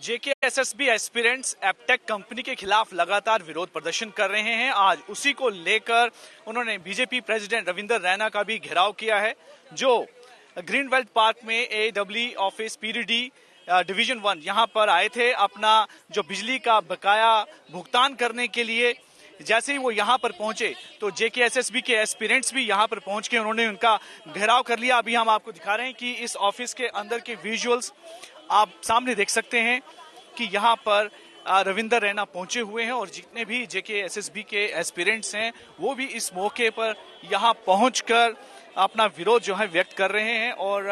JKSSB aspirants Aptech company के खिलाफ लगातार विरोध प्रदर्शन कर रहे हैं। आज उसी को लेकर उन्होंने बीजेपी प्रेसिडेंट रविंदर रैना का भी घेराव किया है, जो ग्रीन बेल्ट पार्क में एडब्ल्यू ऑफिस पीडीडी डिवीजन 1 यहां पर आए थे अपना जो बिजली का बकाया भुगतान करने के लिए। जैसे ही वो यहाँ पर पहुंचे तो जेकेएसएसबी के एस्पिरेंट्स भी यहाँ पर पहुंच के उन्होंने उनका घेराव कर लिया। अभी हम आपको दिखा रहे हैं कि इस ऑफिस के अंदर के विजुअल्स आप सामने देख सकते हैं कि यहाँ पर रविंदर रैना पहुंचे हुए हैं और जितने भी जेकेएसएसबी के एस्पिरेंट्स हैं वो भी इस मौके पर यहाँ पहुंचकर अपना विरोध जो है व्यक्त कर रहे हैं। और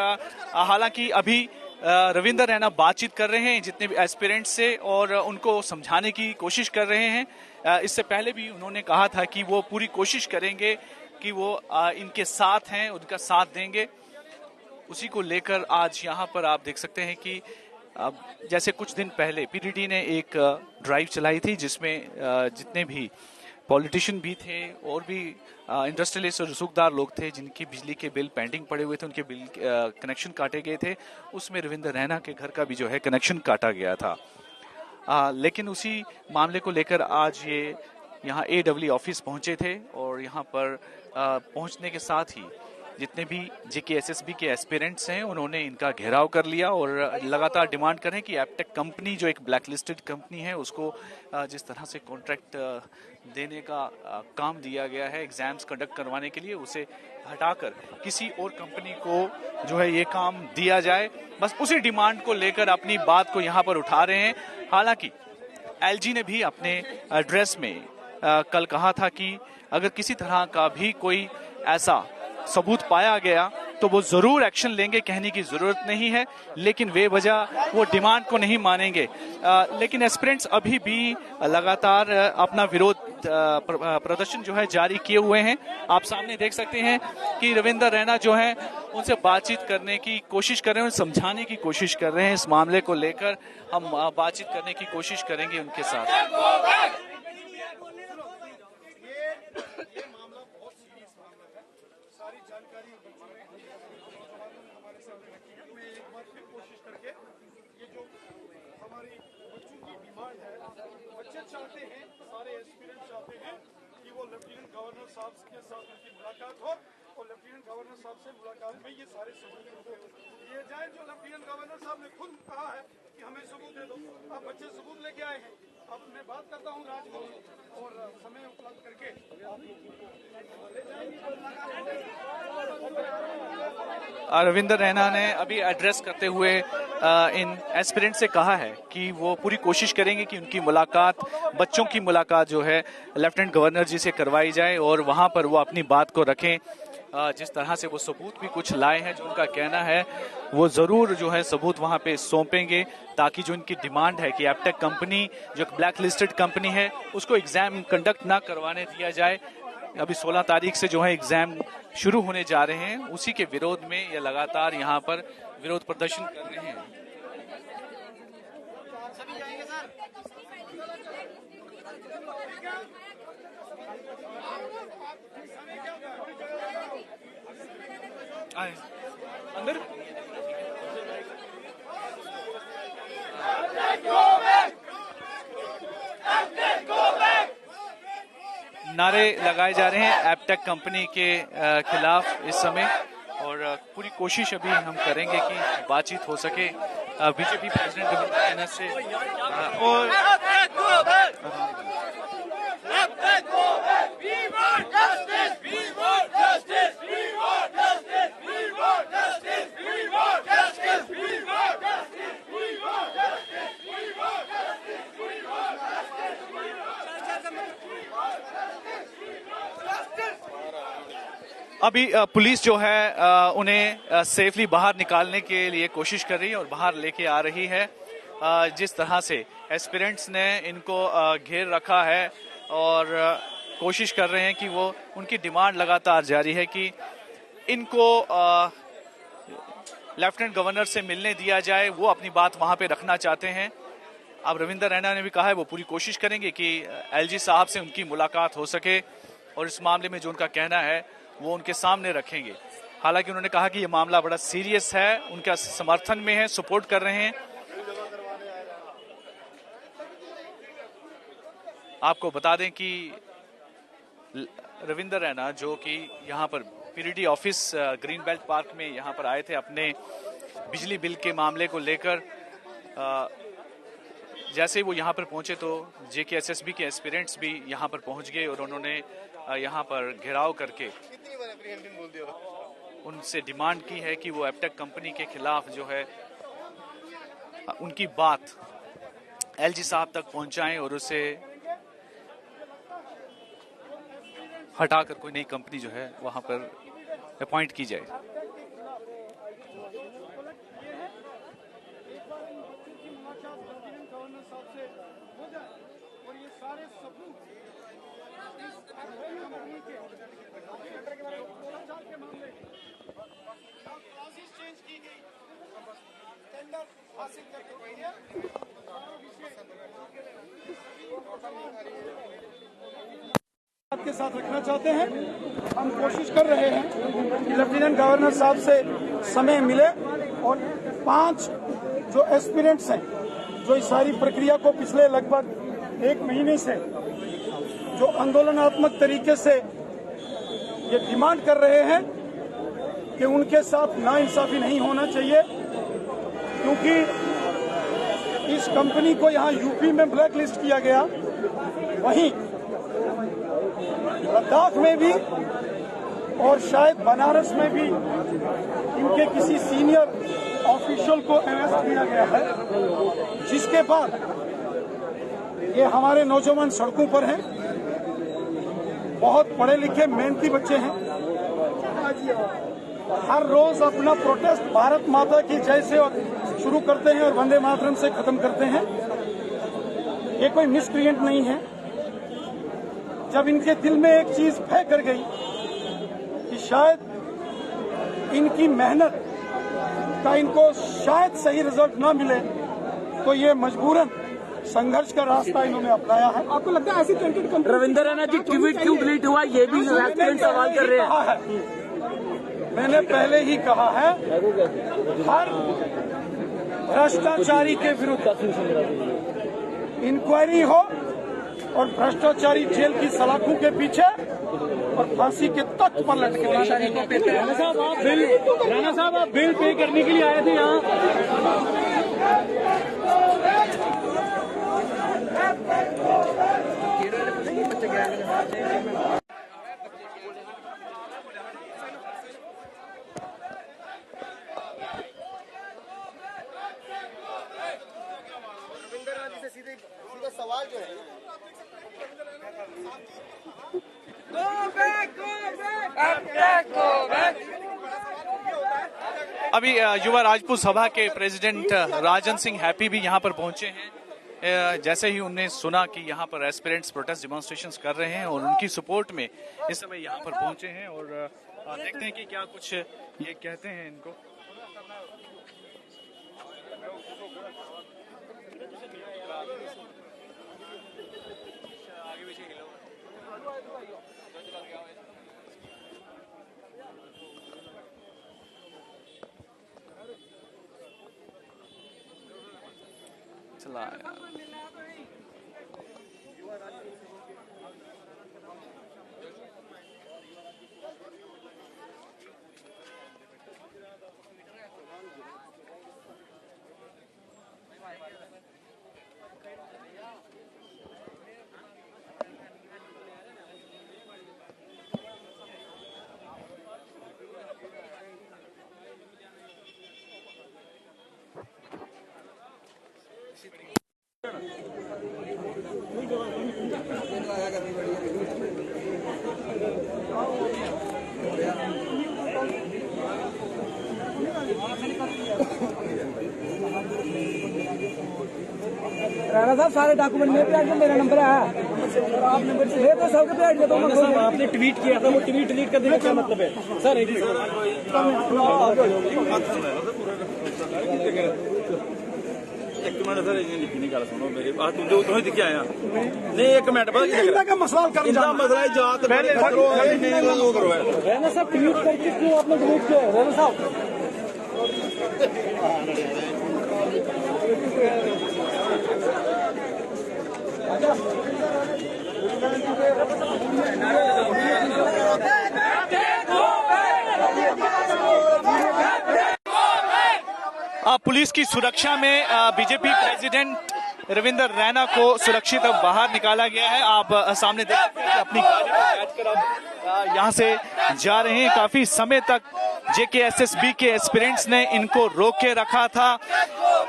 हालांकि अभी रविंदर रैना बातचीत कर रहे हैं जितने भी एस्पिरेंट्स से और उनको समझाने की कोशिश कर रहे हैं। इससे पहले भी उन्होंने कहा था कि वो पूरी कोशिश करेंगे कि वो इनके साथ हैं, उनका साथ देंगे। उसी को लेकर आज यहाँ पर आप देख सकते हैं कि जैसे कुछ दिन पहले पीडीडी ने एक ड्राइव चलाई थी जिसमें जितने भी पॉलिटिशियन भी थे और भी इंडस्ट्रियलिस्ट और रसूखदार लोग थे जिनकी बिजली के बिल पेंडिंग पड़े हुए थे, उनके बिल कनेक्शन काटे गए थे। उसमें रविंदर रैना के घर का भी जो है कनेक्शन काटा गया था। लेकिन उसी मामले को लेकर आज ये यहाँ एडब्ल्यू ऑफिस पहुंचे थे और यहाँ पर पहुंचने के साथ ही जितने भी जेकेएसएसबी के एस्पिरेंट्स हैं उन्होंने इनका घेराव कर लिया और लगातार डिमांड करें कि एपटेक कंपनी जो एक ब्लैक लिस्टेड कंपनी है उसको जिस तरह से कॉन्ट्रैक्ट देने का काम दिया गया है एग्जाम्स कंडक्ट करवाने के लिए, उसे हटाकर किसी और कंपनी को जो है ये काम दिया जाए। बस उसी डिमांड को लेकर अपनी बात को यहाँ पर उठा रहे हैं। हालांकि एलजी ने भी अपने एड्रेस में कल कहा था कि अगर किसी तरह का भी कोई ऐसा सबूत पाया गया तो वो जरूर एक्शन लेंगे, कहने की जरूरत नहीं है, लेकिन वे वजह वो डिमांड को नहीं मानेंगे। लेकिन एस्पिरेंट्स अभी भी लगातार अपना विरोध प्रदर्शन जो है जारी किए हुए हैं। आप सामने देख सकते हैं कि रविंदर रैना जो है उनसे बातचीत करने की कोशिश कर रहे हैं, समझाने की कोशिश कर रहे हैं। इस मामले को लेकर हम बातचीत करने की कोशिश करेंगे उनके साथ। चाहते हैं, सारे एस्पिरेंट्स चाहते हैं कि वो लेफ्टिनेंट गवर्नर साहब के साथ उनकी मुलाकात हो और लेफ्टिनेंट गवर्नर साहब से मुलाकात में ये सारे सबूत दिए जाए जो लेफ्टिनेंट गवर्नर साहब ने खुद कहा है कि हमें सबूत दे दो। अब बच्चे सबूत लेके आए हैं। अब मैं बात करता हूँ राजभवन और समय उपलब्ध करके रविंदर रैना ने अभी एड्रेस करते हुए इन एस्पिरेंट से कहा है कि वो पूरी कोशिश करेंगे कि उनकी मुलाकात, बच्चों की मुलाकात जो है लेफ्टिनेंट गवर्नर जी से करवाई जाए और वहां पर वो अपनी बात को रखें। जिस तरह से वो सबूत भी कुछ लाए हैं जो उनका कहना है वो जरूर जो है सबूत वहां पे सौंपेंगे ताकि जो इनकी डिमांड है कि एपटेक कंपनी जो ब्लैक लिस्टेड कंपनी है उसको एग्जाम कंडक्ट ना करवाने दिया जाए। अभी 16 तारीख से जो है एग्जाम शुरू होने जा रहे हैं, उसी के विरोध में ये लगातार यहाँ पर विरोध प्रदर्शन कर रहे हैं। अंदर नारे लगाए जा रहे हैं एपटेक कंपनी के खिलाफ इस समय और पूरी कोशिश अभी हम करेंगे कि बातचीत हो सके बीजेपी प्रेसिडेंट रविंदर रैना से और अभी पुलिस जो है उन्हें सेफली बाहर निकालने के लिए कोशिश कर रही है और बाहर लेके आ रही है। जिस तरह से एस्पिरेंट्स ने इनको घेर रखा है और कोशिश कर रहे हैं कि वो उनकी डिमांड लगातार जारी है कि इनको लेफ्टिनेंट गवर्नर से मिलने दिया जाए, वो अपनी बात वहां पे रखना चाहते हैं। अब रविंदर रैना ने भी कहा है वो पूरी कोशिश करेंगे कि एलजी साहब से उनकी मुलाकात हो सके और इस मामले में जो उनका कहना है वो उनके सामने रखेंगे। हालांकि उन्होंने कहा कि ये मामला बड़ा सीरियस है, उनका समर्थन में है, सपोर्ट कर रहे हैं। आपको बता दें कि रविंदर रैना जो कि यहाँ पर PDD office green belt park में यहाँ पर आए थे अपने बिजली बिल के मामले को लेकर, जैसे वो यहाँ पर पहुंचे तो जेकेएसएसबी के एस्पिरेंट्स भी यहाँ पर पहुंच गए और उन्होंने यहाँ पर घेराव करके उनसे डिमांड की है कि वो एप्टेक कंपनी के खिलाफ जो है उनकी बात एलजी साहब तक पहुंचाएं और उसे हटाकर कोई नई कंपनी जो है वहां पर अपॉइंट की जाए। के साथ रखना चाहते हैं। हम कोशिश कर रहे हैं कि लेफ्टिनेंट गवर्नर साहब से समय मिले और 5 जो एस्पिरेंट्स हैं जो इस सारी प्रक्रिया को पिछले लगभग 1 महीने से जो आंदोलनात्मक तरीके से ये डिमांड कर रहे हैं कि उनके साथ नाइंसाफी नहीं होना चाहिए, क्योंकि इस कंपनी को यहाँ यूपी में ब्लैक लिस्ट किया गया, वहीं लद्दाख में भी और शायद बनारस में भी इनके किसी सीनियर ऑफिशियल को अरेस्ट किया गया है, जिसके बाद ये हमारे नौजवान सड़कों पर हैं। बहुत पढ़े लिखे मेहनती बच्चे हैं, हर रोज अपना प्रोटेस्ट भारत माता की जय से शुरू करते हैं और वंदे मातरम से खत्म करते हैं। ये कोई मिसक्रिएंट नहीं है। जब इनके दिल में एक चीज भय कर गई कि शायद इनकी मेहनत का इनको शायद सही रिजल्ट ना मिले, तो ये मजबूरन संघर्ष का रास्ता इन्होंने अपनाया है। आपको लगता है ऐसी टेंटेड कंपनी? रविंदर रैना जी ट्वीट क्यों डिलीट हुआ, ये भी सवाल कर रहे हैं। मैंने पहले ही कहा है, हर भ्रष्टाचारी के विरुद्ध इंक्वायरी हो और भ्रष्टाचारी जेल की सलाखों के पीछे और फांसी के तख्त पर लटके। राणा साहब आप बिल पे करने के लिए आए थे यहाँ? सीधा सवाल जो है, अभी युवा राजपूत सभा के प्रेसिडेंट राजन सिंह हैप्पी भी यहाँ पर पहुंचे हैं। जैसे ही उन्हें सुना कि यहाँ पर एस्पिरेंट्स प्रोटेस्ट डिमॉन्स्ट्रेशंस कर रहे हैं और उनकी सपोर्ट में इस समय यहाँ पर पहुंचे हैं और देखते हैं कि क्या कुछ ये कहते हैं इनको। चला राणा साहब सारे डॉक्यूमेंट मेरे पे मेरा नंबर है, आप नंबर से तो सबके पे आइडिया। तो साहब आपने ट्वीट किया था, वो ट्वीट डिलीट कर देने का मतलब है सर? एक मिनट सर, लिखी नहीं गल सुनो मेरी बात, तुम दिखे आया नहीं। एक मिनट बाद मसला मसला है जात पहले करो, राणा साहब ट्वीट करके क्यों आपने डिलीट किया राणा साहब? पुलिस की सुरक्षा में बीजेपी प्रेसिडेंट रविंद्र रैना को सुरक्षित अब बाहर निकाला गया है। आप सामने देख सकते हैं कि अपनी गाड़ी में बैठकर अब यहाँ से जा रहे हैं। काफी समय तक जेकेएसएसबी के एस्पिरेंट्स ने इनको रोक के रखा था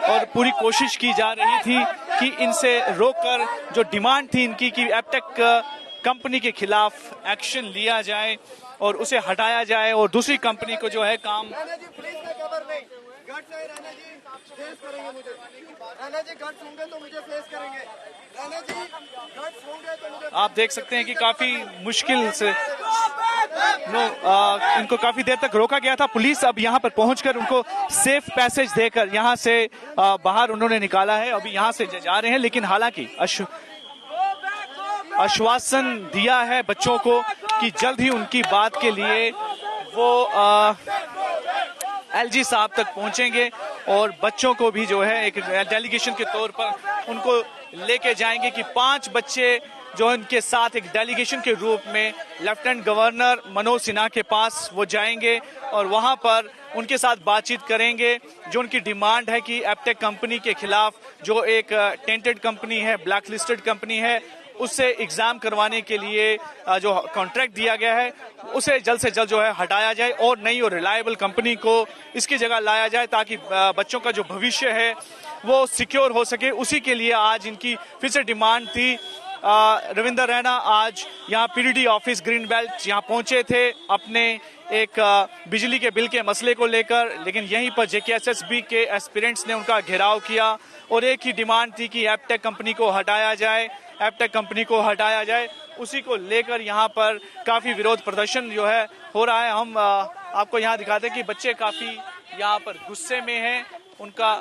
और पूरी कोशिश की जा रही थी कि इनसे रोककर जो डिमांड थी इनकी कि एपटेक कंपनी के खिलाफ एक्शन लिया जाए और उसे हटाया जाए और दूसरी कंपनी को जो है काम आप देख सकते हैं कि काफी मुश्किल से इनको काफी देर तक रोका गया था। पुलिस अब यहाँ पर पहुंचकर उनको सेफ पैसेज देकर यहाँ से बाहर उन्होंने निकाला है। अभी यहाँ से जा रहे हैं, लेकिन हालांकि आश्वासन दिया है बच्चों को कि जल्द ही उनकी बात के लिए वो एलजी साहब तक पहुंचेंगे और बच्चों को भी जो है एक डेलीगेशन के तौर पर उनको लेके जाएंगे कि 5 बच्चे जो इनके साथ एक डेलीगेशन के रूप में लेफ्टिनेंट गवर्नर मनोज सिन्हा के पास वो जाएंगे और वहां पर उनके साथ बातचीत करेंगे। जो उनकी डिमांड है कि एपटेक कंपनी के खिलाफ जो एक टेंटेड कंपनी है, ब्लैक लिस्टेड कंपनी है, उससे एग्जाम करवाने के लिए जो कॉन्ट्रैक्ट दिया गया है उसे जल्द से जल्द जो है हटाया जाए और नई और रिलायबल कंपनी को इसकी जगह लाया जाए ताकि बच्चों का जो भविष्य है वो सिक्योर हो सके। उसी के लिए आज इनकी फिर से डिमांड थी। रविंद्र रैना आज यहाँ पीडीडी ऑफिस ग्रीन बेल्ट यहाँ पहुंचे थे अपने एक बिजली के बिल के मसले को लेकर, लेकिन यहीं पर जेकेएसएसबी के एस्पिरेंट्स ने उनका घेराव किया और एक ही डिमांड थी कि एपटेक कंपनी को हटाया जाए, एपटेक कंपनी को हटाया जाए। उसी को लेकर यहाँ पर काफी विरोध प्रदर्शन जो है हो रहा है। हम आपको यहाँ दिखाते हैं कि बच्चे काफी यहाँ पर गुस्से में हैं, उनका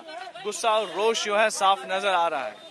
गुस्सा और रोष जो है साफ नजर आ रहा है।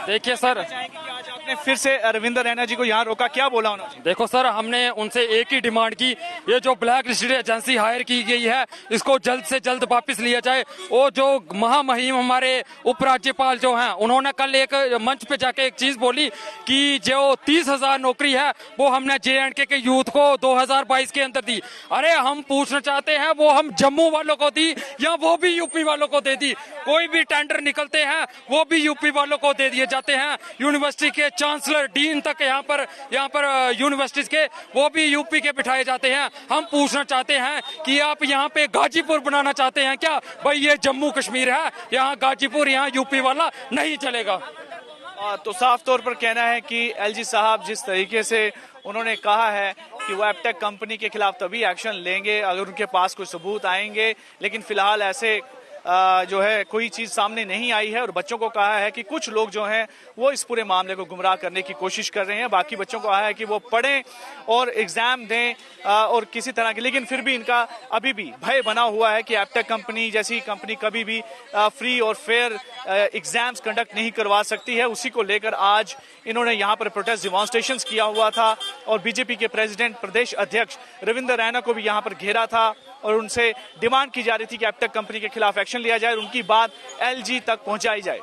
देखिए सर, आज आपने फिर से रविंद्र रैना जी को यहाँ रोका, क्या बोला उन्होंने? देखो सर, हमने उनसे एक ही डिमांड की, ये जो ब्लैक लिस्टेड एजेंसी हायर की गई है इसको जल्द से जल्द वापस लिया जाए। और जो महामहिम हमारे उपराज्यपाल जो हैं उन्होंने कल एक मंच पे जाके एक चीज बोली कि जो 30,000 नौकरी है वो हमने JNK के यूथ को 2022 के अंदर दी। अरे हम पूछना चाहते हैं वो हम जम्मू वालों को दी या वो भी यूपी वालों को दे दी? कोई भी टेंडर निकलते हैं वो भी यूपी वालों को दे दिए जाते हैं। यूनिवर्सिटी के चांसलर, डीन तक यहाँ पर यूनिवर्सिटीज के वो भी यूपी के बिठाए जाते हैं। हम पूछना चाहते हैं कि आप यहाँ पे गाजीपुर बनाना चाहते हैं क्या? भाई ये जम्मू कश्मीर है, यहाँ गाजीपुर, यहाँ यूपी वाला नहीं चलेगा। तो साफ तौर पर कहना है कि एलजी साहब जिस तरीके से उन्होंने कहा है कि वो एपटेक कंपनी के खिलाफ तभी एक्शन लेंगे अगर उनके पास कोई सबूत आएंगे, लेकिन फिलहाल ऐसे जो है कोई चीज सामने नहीं आई है। और बच्चों को कहा है कि कुछ लोग जो हैं वो इस पूरे मामले को गुमराह करने की कोशिश कर रहे हैं। बाकी बच्चों को कहा है कि वो पढ़ें और एग्जाम दें और किसी तरह के, लेकिन फिर भी इनका अभी भी भय बना हुआ है कि एपटेक कंपनी जैसी कंपनी कभी भी फ्री और फेयर एग्जाम्स कंडक्ट नहीं करवा सकती है। उसी को लेकर आज इन्होंने यहाँ पर प्रोटेस्ट डिमॉन्स्ट्रेशंस किया हुआ था और बीजेपी के प्रेसिडेंट, प्रदेश अध्यक्ष रविंद्र रैना को भी यहाँ पर घेरा था और उनसे डिमांड की जा रही थी कि एपटेक कंपनी के खिलाफ एक्शन लिया जाए और उनकी बात एलजी तक पहुंचाई जाए।